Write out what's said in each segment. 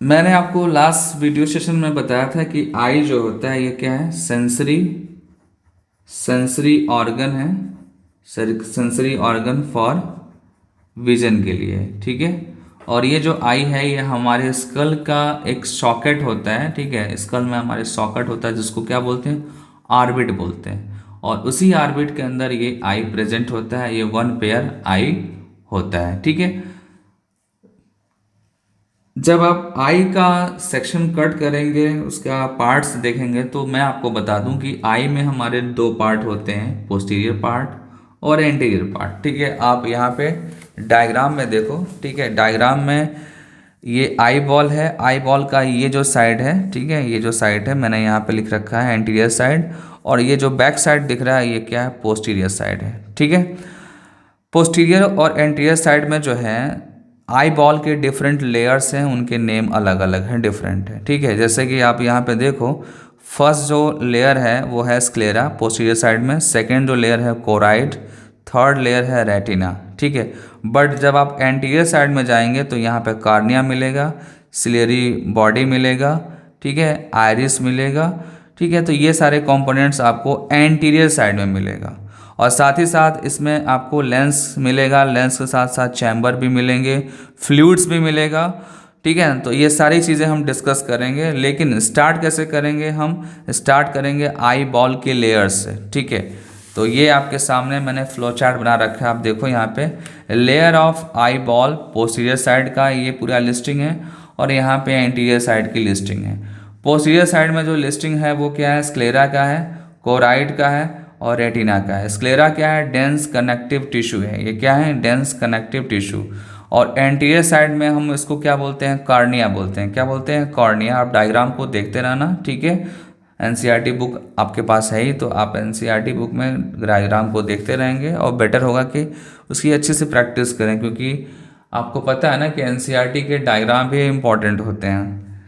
मैंने आपको last video session में बताया था कि आई जो होता है ये क्या है, सेंसरी सेंसरी ऑर्गन है। सेंसरी ऑर्गन फॉर विजन के लिए, ठीक है। और ये जो आई है ये हमारे स्कल का एक सॉकेट होता है, ठीक है। स्कल में हमारे सॉकेट होता है जिसको क्या बोलते हैं, ऑर्बिट बोलते हैं। और उसी ऑर्बिट के अंदर ये आई प्रेजेंट होता है, ये वन पेयर आई होता है, ठीक है। जब आप आई का सेक्शन कट करेंगे, उसका पार्ट्स देखेंगे, तो मैं आपको बता दूं कि आई में हमारे दो पार्ट होते हैं, पोस्टीरियर पार्ट और एंटीरियर पार्ट, ठीक है। आप यहाँ पे डायग्राम में देखो, ठीक है। डायग्राम में ये आई बॉल है, आई बॉल का ये जो साइड है, ठीक है, ये जो साइड है मैंने यहाँ पे लिख रखा है एंटीरियर साइड। और ये जो बैक साइड दिख रहा है ये क्या है, पोस्टीरियर साइड है, ठीक है। पोस्टीरियर और एंटीरियर साइड में जो है आई बॉल के डिफरेंट लेयर्स हैं, उनके नेम अलग अलग हैं, डिफरेंट है, ठीक है। जैसे कि आप यहाँ पे देखो, फर्स्ट जो लेयर है वो है स्क्लेरा पोस्टीरियर साइड में, सेकेंड जो लेयर है कोराइड, थर्ड लेयर है रेटिना, ठीक है। बट जब आप एंटीरियर साइड में जाएंगे तो यहाँ पे कार्निया मिलेगा, सिलेरी बॉडी मिलेगा, ठीक है, आइरिस मिलेगा, ठीक है। तो ये सारे कंपोनेंट्स आपको एंटीरियर साइड में मिलेगा। और साथ ही साथ इसमें आपको लेंस मिलेगा, लेंस के साथ साथ चैम्बर भी मिलेंगे, फ्लूइड्स भी मिलेगा, ठीक है। तो ये सारी चीज़ें हम डिस्कस करेंगे, लेकिन स्टार्ट कैसे करेंगे, हम स्टार्ट करेंगे आई बॉल के लेयर्स से, ठीक है। तो ये आपके सामने मैंने फ्लो चार्ट बना रखा है, आप देखो यहाँ पे layer of eye ball posterior side का ये पूरा लिस्टिंग है, और यहाँ पे एंटीरियर साइड की लिस्टिंग है। पोस्टीरियर साइड में जो लिस्टिंग है वो क्या है, स्क्लेरा का है, कोराइड का है और रेटिना का है। स्क्लेरा क्या है, डेंस कनेक्टिव टिश्यू है, ये क्या है, डेंस कनेक्टिव टिश्यू। और एंटीरियर साइड में हम इसको क्या बोलते हैं, कार्निया बोलते हैं। क्या बोलते हैं, कार्निया। आप डायग्राम को देखते रहना, ठीक है। एनसीईआरटी बुक आपके पास है ही, तो आप एनसीईआरटी बुक में डायग्राम को देखते रहेंगे और बेटर होगा कि उसकी अच्छे से प्रैक्टिस करें, क्योंकि आपको पता है ना कि एनसीईआरटी के डायग्राम भी इम्पॉर्टेंट होते हैं,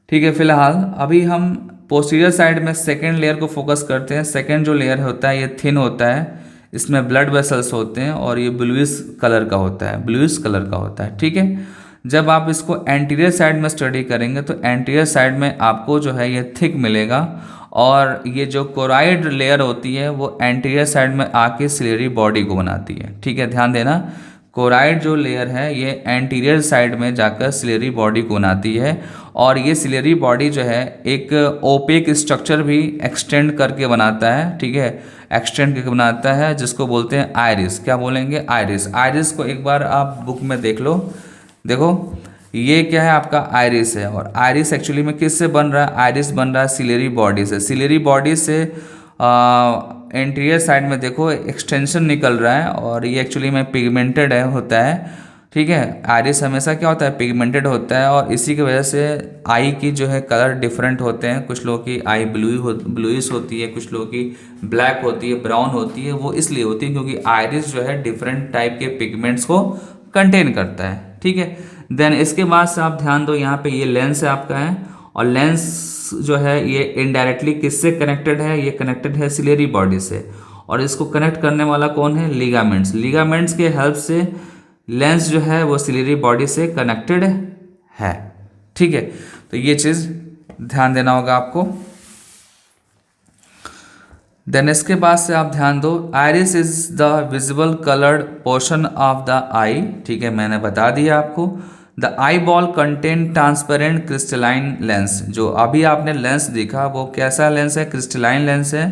ठीक है। फिलहाल अभी हम पोस्टीरियर साइड में सेकेंड लेयर को फोकस करते हैं। सेकेंड जो लेयर होता है ये थिन होता है, इसमें ब्लड वेसल्स होते हैं और ये ब्लूइश कलर का होता है, ब्लूइश कलर का होता है, ठीक है। जब आप इसको एंटीरियर साइड में स्टडी करेंगे तो एंटीरियर साइड में आपको जो है ये थिक मिलेगा, और ये जो कोराइड लेयर होती है वो एंटीरियर साइड में आके सिलेरी बॉडी को बनाती है, ठीक है। ध्यान देना, कोराइड जो लेयर है ये एंटीरियर साइड में जाकर सिलेरी बॉडी को बनाती है, और ये सिलेरी बॉडी जो है एक ओपेक स्ट्रक्चर भी एक्सटेंड करके बनाता है, ठीक है, एक्सटेंड करके बनाता है, जिसको बोलते हैं आइरिस। क्या बोलेंगे, आइरिस। आइरिस को एक बार आप बुक में देख लो, देखो ये क्या है, आपका आइरिस है। और आइरिस एक्चुअली में किससे बन रहा है, आइरिस बन रहा है सिलेरी बॉडी से। सिलेरी बॉडी से एंटीरियर साइड में देखो एक्सटेंशन निकल रहा है, और ये एक्चुअली में पिगमेंटेड है, होता है, ठीक है। आइरिस हमेशा क्या होता है, पिगमेंटेड होता है, और इसी की वजह से आई की जो है कलर डिफरेंट होते हैं। कुछ लोगों की आई ब्लूइश होती है, कुछ लोगों की ब्लैक होती है, ब्राउन होती है। वो इसलिए होती है क्योंकि आइरिस जो है डिफरेंट टाइप के पिगमेंट्स को कंटेन करता है, ठीक है। देन इसके बाद से आप ध्यान दो, यहाँ पे ये लेंस है आपका है, और लेंस जो है ये इनडायरेक्टली किससे कनेक्टेड है, ये कनेक्टेड है सिलेरी बॉडी से। और इसको कनेक्ट करने वाला कौन है, लिगामेंट्स। लिगामेंट्स के हेल्प से लेंस जो है वो सिलेरी बॉडी से कनेक्टेड है, ठीक है। तो ये चीज़ ध्यान देना होगा आपको। देन इसके बाद से आप ध्यान दो, iris is the visible coloured portion of the eye, ठीक है, मैंने बता दिया आपको। The I ball contain transparent crystalline lens. जो अभी आपने लेंस देखा वो कैसा लेंस है, क्रिस्टलाइन लेंस है,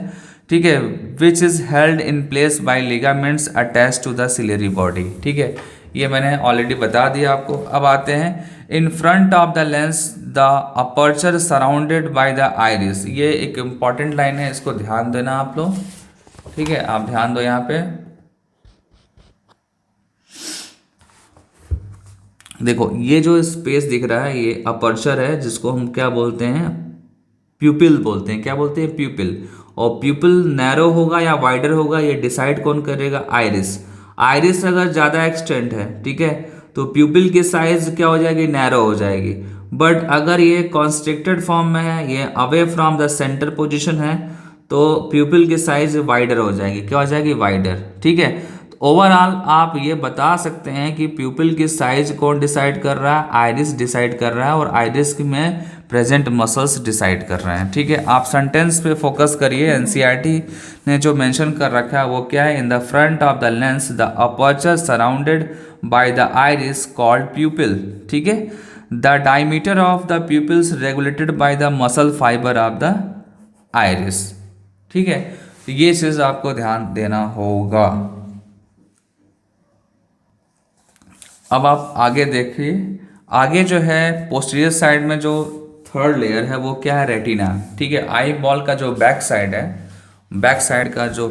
ठीक है, which is held in place by ligaments attach to the ciliary body, ठीक है। ये मैंने ऑलरेडी बता दिया आपको। अब आते हैं, in front of the lens the aperture surrounded by the iris. ये एक इम्पॉर्टेंट लाइन है, इसको ध्यान देना आप लोग, ठीक है। आप ध्यान दो यहाँ पे, देखो ये जो स्पेस दिख रहा है ये अपर्चर है, जिसको हम क्या बोलते हैं, प्यूपिल बोलते हैं। क्या बोलते हैं, प्यूपिल। और प्यूपिल नैरो होगा या वाइडर होगा ये डिसाइड कौन करेगा, आइरिस। आइरिस अगर ज़्यादा एक्सटेंट है, ठीक है, तो प्यूपिल की साइज क्या हो जाएगी, नैरो हो जाएगी। बट अगर ये कॉन्स्ट्रिक्टेड फॉर्म में है, ये away from the centre position है, तो प्यूपिल की साइज वाइडर हो जाएगी। क्या हो जाएगी, वाइडर, ठीक है। तो ओवरऑल आप ये बता सकते हैं कि प्यूपिल की साइज कौन डिसाइड कर रहा है, आइरिस डिसाइड कर रहा है, और आइरिस में प्रेजेंट मसल्स डिसाइड कर रहे हैं। ठीक है, आप सेंटेंस पे फोकस करिए। एनसीईआरटी ने जो मेंशन कर रखा है वो क्या है, in the front of the lens the aperture surrounded by the iris called प्यूपिल। ठीक है, the diameter of the pupils regulated by the muscle fibre of the iris. ठीक है, तो ये चीज आपको ध्यान देना होगा। अब आप आगे देखिए, आगे जो है पोस्टीरियर साइड में जो थर्ड लेयर है वो क्या है, रेटिना। ठीक है, आई बॉल का जो बैक साइड है, बैक साइड का जो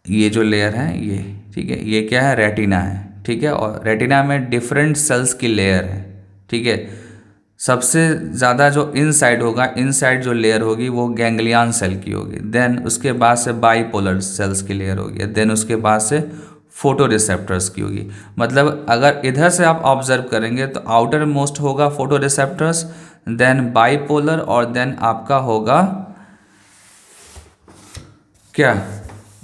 ये जो लेयर है ये, ठीक है, ये क्या है, रेटिना है। ठीक है, और रेटिना में डिफरेंट सेल्स की लेयर है। ठीक है, सबसे ज़्यादा जो इनसाइड होगा, इनसाइड जो लेयर होगी वो गैंग्लियन सेल की होगी। देन उसके बाद से बाइपोलर सेल्स की लेयर होगी। देन उसके बाद से फोटो रिसेप्टर्स की होगी। मतलब अगर इधर से आप ऑब्जर्व करेंगे तो आउटर मोस्ट होगा फोटो रिसेप्टर्स, देन बाइपोलर, और देन आपका होगा क्या,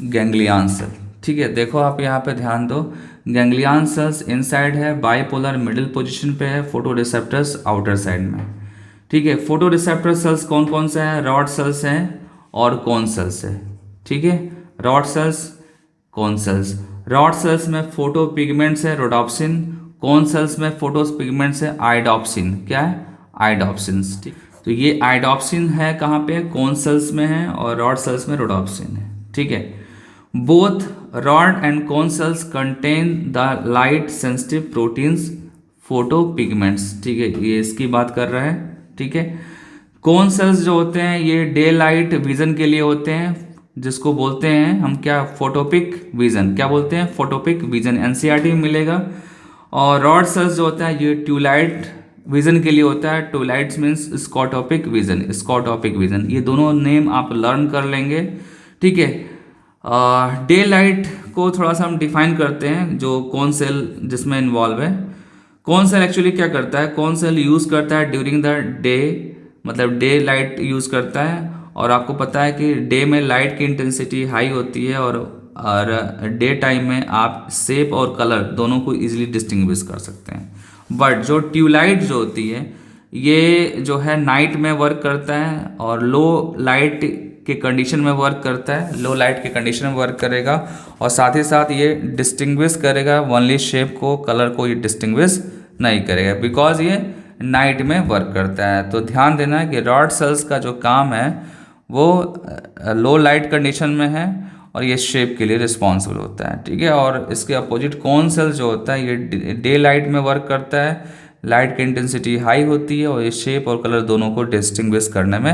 गैंग्लियन सेल। ठीक है, देखो आप यहाँ पे ध्यान दो, गैंग्लियन सेल्स इनसाइड है, बाइपोलर मिडिल पोजीशन पे है, फोटो रिसेप्टर्स आउटर साइड में। ठीक है, फोटो रिसेप्टर सेल्स कौन कौन से हैं, रॉड सेल्स हैं और कोन सेल्स है। ठीक है, rod sales, cone cells. Rod sales में फोटो पिगमेंट्स है रोडोप्सिन, कोन सेल्स में फोटो पिगमेंट्स है आइडोप्सिन। क्या है, आइडोप्सिन्स। ठीक, तो ये आइडोप्सिन है कहाँ पे, कोन सेल्स में है, और रॉड सेल्स में रोडोप्सिन है। ठीक है, both rod and cone cells contain the light sensitive proteins photo pigments. ठीक है, ये इसकी बात कर रहा है। ठीक है, कोन सेल्स जो होते हैं ये डे लाइट विजन के लिए होते हैं, जिसको बोलते हैं हम क्या, फोटोपिक विजन। क्या बोलते हैं, फोटोपिक विजन, एनसीईआरटी में मिलेगा। और रॉड सेल्स जो होता है ये ट्यूलाइट विजन के लिए होता है। ट्यूलाइट्स मीन्स स्कॉटोपिक विजन, स्कॉटोपिक विजन, ये दोनों नेम आप लर्न कर लेंगे। ठीक है, डे लाइट को थोड़ा सा हम डिफाइन करते हैं, जो कौन सेल जिसमें इन्वॉल्व है। कौन सेल एक्चुअली क्या करता है, कौन सेल यूज़ करता है ड्यूरिंग द डे, मतलब डे लाइट यूज़ करता है। और आपको पता है कि डे में लाइट की इंटेंसिटी हाई होती है, और डे टाइम में आप शेप और कलर दोनों को इजीली डिस्टिंग्विश कर सकते हैं। बट जो ट्यूबलाइट जो होती है ये जो है नाइट में वर्क करता है, और लो लाइट के कंडीशन में वर्क करता है, लो लाइट के कंडीशन में वर्क करेगा, और साथ ही साथ ये डिस्टिंग्विश करेगा ओनली शेप को, कलर को ये डिस्टिंग्विश नहीं करेगा, बिकॉज ये नाइट में वर्क करता है। तो ध्यान देना है कि रॉड सेल्स का जो काम है वो लो लाइट कंडीशन में है, और ये शेप के लिए रिस्पॉन्सिबल होता है। ठीक है, और इसके अपोजिट कोन सेल जो होता है ये डे लाइट में वर्क करता है, लाइट की इंटेंसिटी हाई होती है, और ये शेप और कलर दोनों को डिस्टिंग्विश करने में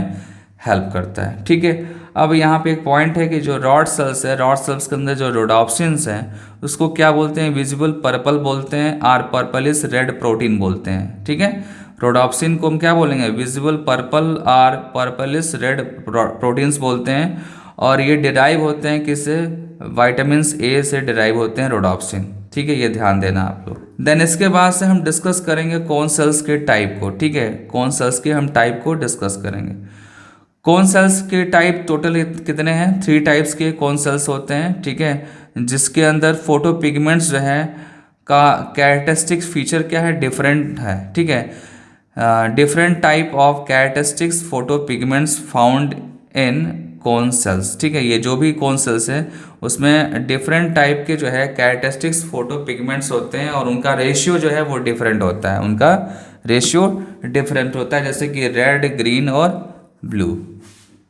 हेल्प करता है। ठीक है, अब यहाँ पे एक पॉइंट है कि जो रॉड सेल्स है, रॉड सेल्स के अंदर जो रोडोप्सिन्स हैं उसको क्या बोलते हैं, विजिबल पर्पल बोलते हैं, आर पर्पलिस रेड प्रोटीन बोलते हैं। ठीक है, रोडोप्सिन को हम क्या बोलेंगे, visible purple or purplish red proteins बोलते हैं, और ये डिराइव होते हैं किससे, विटामिन ए से डिराइव होते हैं रोडोप्सिन। ठीक है, ये ध्यान देना आप लोग। देन इसके बाद से हम डिस्कस करेंगे कोन सेल्स के टाइप को। ठीक है, कोन सेल्स के हम टाइप को डिस्कस करेंगे। कोन सेल्स के टाइप टोटल कितने हैं, 3 टाइप्स के कोन सेल्स होते हैं। ठीक है, जिसके अंदर फोटो पिगमेंट्स जो है का कैरेक्टरिस्टिक्स फीचर क्या है, डिफरेंट है। ठीक है, different type of characteristics photo pigments found in cone cells. ठीक है, ये जो भी कोन सेल्स है उसमें डिफरेंट टाइप के जो है कैरेक्टरिस्टिक्स फोटो पिगमेंट्स होते हैं, और उनका रेशियो जो है वो डिफरेंट होता है, उनका रेशियो डिफरेंट होता है, जैसे कि रेड, ग्रीन और ब्लू।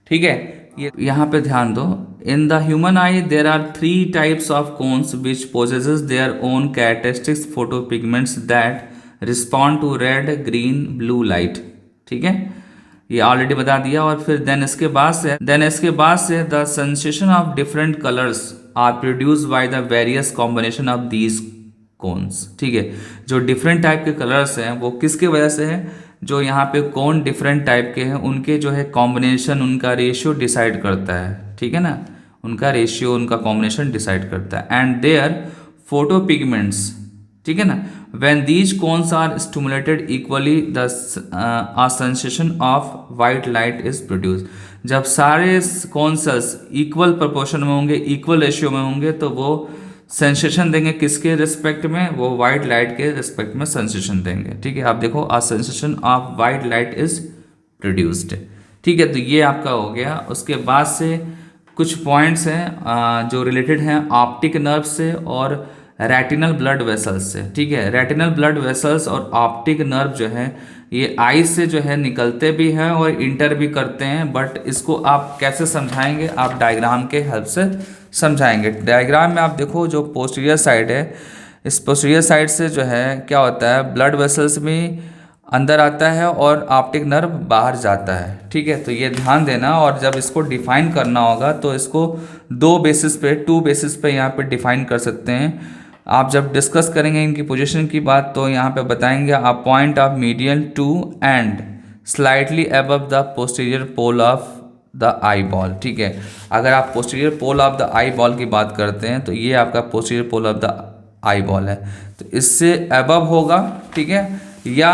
ठीक है, ये यहाँ पे ध्यान दो, in the human eye there are 3 types of cones which possesses their own characteristics photo pigments that respond to red, green, blue light. ठीक है, ये ऑलरेडी बता दिया। और फिर देन इसके बाद से the sensation of different colours are produce by the various combination of these cones. ठीक है, जो डिफरेंट टाइप के कलर्स हैं वो किसके वजह से है, जो यहाँ पे कौन डिफरेंट टाइप के हैं उनके जो है कॉम्बिनेशन, उनका रेशियो डिसाइड करता है। ठीक है ना, उनका रेशियो, उनका कॉम्बिनेशन डिसाइड करता है। एंड देयर फोटो पिगमेंट्स, ठीक है ना, when these cones are stimulated equally the sensation of white light is produce. जब सारे कौन सेल्स इक्वल प्रोपोर्शन में होंगे, इक्वल रेशियो में होंगे, तो वो सेंसेशन देंगे किसके रिस्पेक्ट में, वो वाइट लाइट के रिस्पेक्ट में सेंसेशन देंगे। ठीक है, आप देखो a sensation of white light is produced. ठीक है, तो ये आपका हो गया। उसके बाद से कुछ पॉइंट्स हैं जो रिलेटेड हैं ऑप्टिक नर्व से और रेटिनल ब्लड वेसल्स से। ठीक है, रेटिनल ब्लड वेसल्स और ऑप्टिक नर्व जो है ये आई से जो है निकलते भी हैं और इंटर भी करते हैं, बट इसको आप कैसे समझाएंगे, आप डायग्राम के हेल्प से समझाएंगे। डायग्राम में आप देखो जो पोस्टीरियर साइड है, इस पोस्टीरियर साइड से जो है क्या होता है, ब्लड वेसल्स भी अंदर आता है और ऑप्टिक नर्व बाहर जाता है। ठीक है, तो ये ध्यान देना। और जब इसको डिफाइन करना होगा तो इसको टू बेसिस पे यहाँ पे डिफाइन कर सकते हैं। आप जब डिस्कस करेंगे इनकी पोजीशन की बात तो यहाँ पे बताएंगे a point of median to and slightly above the posterior pole of the eye ball. ठीक है, अगर आप posterior pole of the eye ball की बात करते हैं तो ये आपका posterior pole of the eye ball है, तो इससे अबव होगा। ठीक है, या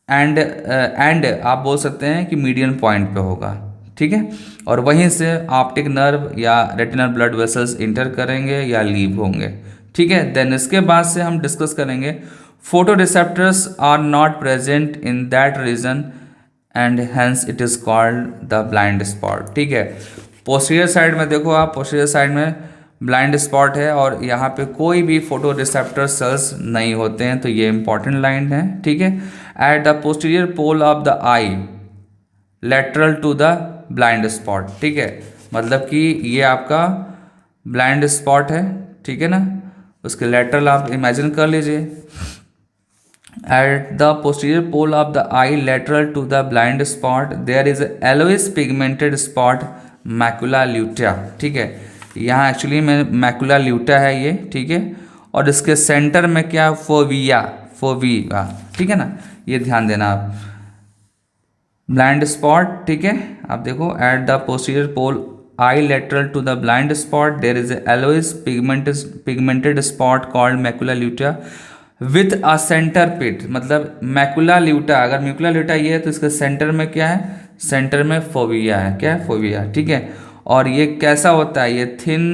एंड आप बोल सकते हैं कि मीडियन पॉइंट पे होगा। ठीक है, और वहीं से ऑप्टिक नर्व या रेटिनल ब्लड वेसल्स इंटर करेंगे या लीव होंगे। ठीक है, देन इसके बाद से हम डिस्कस करेंगे photoreceptors are not present in that region and hence it is called the blind spot. ठीक है, पोस्टीरियर साइड में देखो आप, पोस्टीरियर साइड में ब्लाइंड स्पॉट है और यहाँ पे कोई भी फोटो रिसेप्टर सेल्स नहीं होते हैं, तो ये इंपॉर्टेंट लाइन है। ठीक है, at the posterior pole of the eye lateral to the blind spot. ठीक है, मतलब कि ये आपका ब्लाइंड स्पॉट है। ठीक है ना, उसके लेटरल आप इमेजिन कर लीजिए। At the posterior pole of the eye lateral to the blind spot there is yellowish pigmented spot macula lutea. ठीक है, यहाँ एक्चुअली में मैकुला ल्यूटा है ये। ठीक है, और इसके सेंटर में क्या, फोविया। ठीक है ना, ये ध्यान देना आप। ब्लाइंड स्पॉट, ठीक है, आप देखो at the posterior pole eye lateral to the blind spot there is yellowish pigmented spot called macula lutea with a centre pit. मतलब मैकुला ल्यूटा, अगर मैकुला ल्यूटा ये है तो इसके सेंटर में क्या है, सेंटर में फोविया है। क्या है, फोविया। ठीक है, और ये कैसा होता है, ये थिन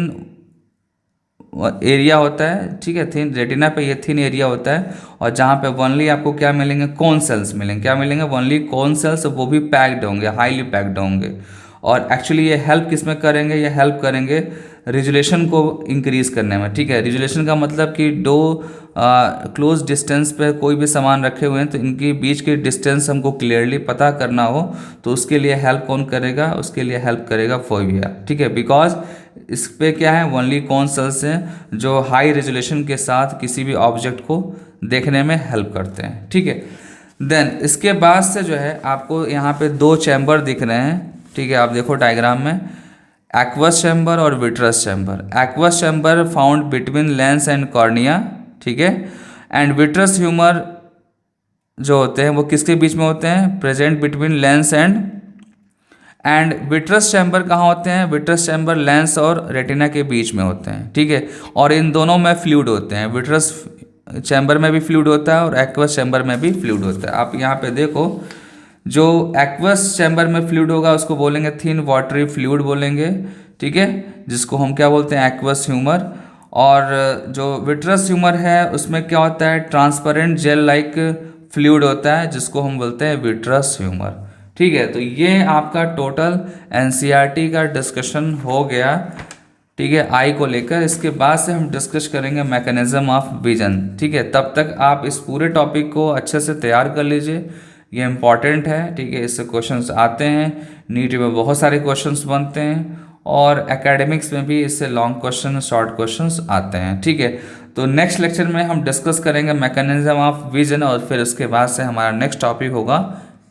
एरिया होता है। ठीक है, थिन रेटिना पे ये थिन एरिया होता है और जहाँ पे वनली आपको क्या मिलेंगे, कोन सेल्स मिलेंगे। क्या मिलेंगे, वनली कोन सेल्स, वो भी पैक्ड होंगे, हाईली पैक्ड होंगे। और एक्चुअली ये हेल्प किस में करेंगे, ये हेल्प करेंगे रिजुलेशन को इंक्रीज करने में। ठीक है, रिजुलेशन का मतलब कि दो क्लोज डिस्टेंस पे कोई भी सामान रखे हुए हैं तो इनके बीच के डिस्टेंस हमको क्लियरली पता करना हो तो उसके लिए हेल्प कौन करेगा, उसके लिए हेल्प करेगा फोविया। ठीक है, बिकॉज इस पे क्या है, ओनली कौन सेल्स हैं जो हाई रेजोल्यूशन के साथ किसी भी ऑब्जेक्ट को देखने में हेल्प करते हैं। ठीक है, देन इसके बाद से जो है आपको यहाँ पे दो चैम्बर दिख रहे हैं। ठीक है, आप देखो डायग्राम में एक्वस चैम्बर और vitreous chamber. Aqueous chamber found between lens and cornea. ठीक है, एंड विट्रस ह्यूमर जो होते हैं वो किसके बीच में होते हैं, present between lens and vitreous chamber कहाँ होते हैं, विट्रस चैम्बर लेंस और रेटिना के बीच में होते हैं। ठीक है, और इन दोनों में फ्लूइड होते हैं, विट्रस चैम्बर में भी फ्लूइड होता है और एक्वस चैम्बर में भी फ्लूइड होता है। आप यहाँ पे देखो जो एक्वस चैम्बर में फ्लूइड होगा उसको बोलेंगे थिन वाटरी फ्लूइड बोलेंगे। ठीक है, जिसको हम क्या बोलते हैं, एक्वस ह्यूमर। और जो विट्रस ह्यूमर है उसमें क्या होता है, ट्रांसपेरेंट जेल लाइक फ्लूइड होता है जिसको हम बोलते हैं विट्रस ह्यूमर। ठीक है, तो ये आपका टोटल एनसीईआरटी का डिस्कशन हो गया। ठीक है, आई को लेकर। इसके बाद से हम डिस्कस करेंगे मैकेनिज्म ऑफ विजन। ठीक है, तब तक आप इस पूरे टॉपिक को अच्छे से तैयार कर लीजिए, ये इम्पॉर्टेंट है। ठीक है, इससे क्वेश्चंस आते हैं, नीट में बहुत सारे क्वेश्चंस बनते हैं और एकेडमिक्स में भी इससे लॉन्ग क्वेश्चन, शॉर्ट क्वेश्चंस आते हैं। ठीक है, तो नेक्स्ट लेक्चर में हम डिस्कस करेंगे मैकेनिज्म ऑफ विजन और फिर उसके बाद से हमारा नेक्स्ट टॉपिक होगा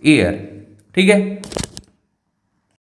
ईयर। ठीक है।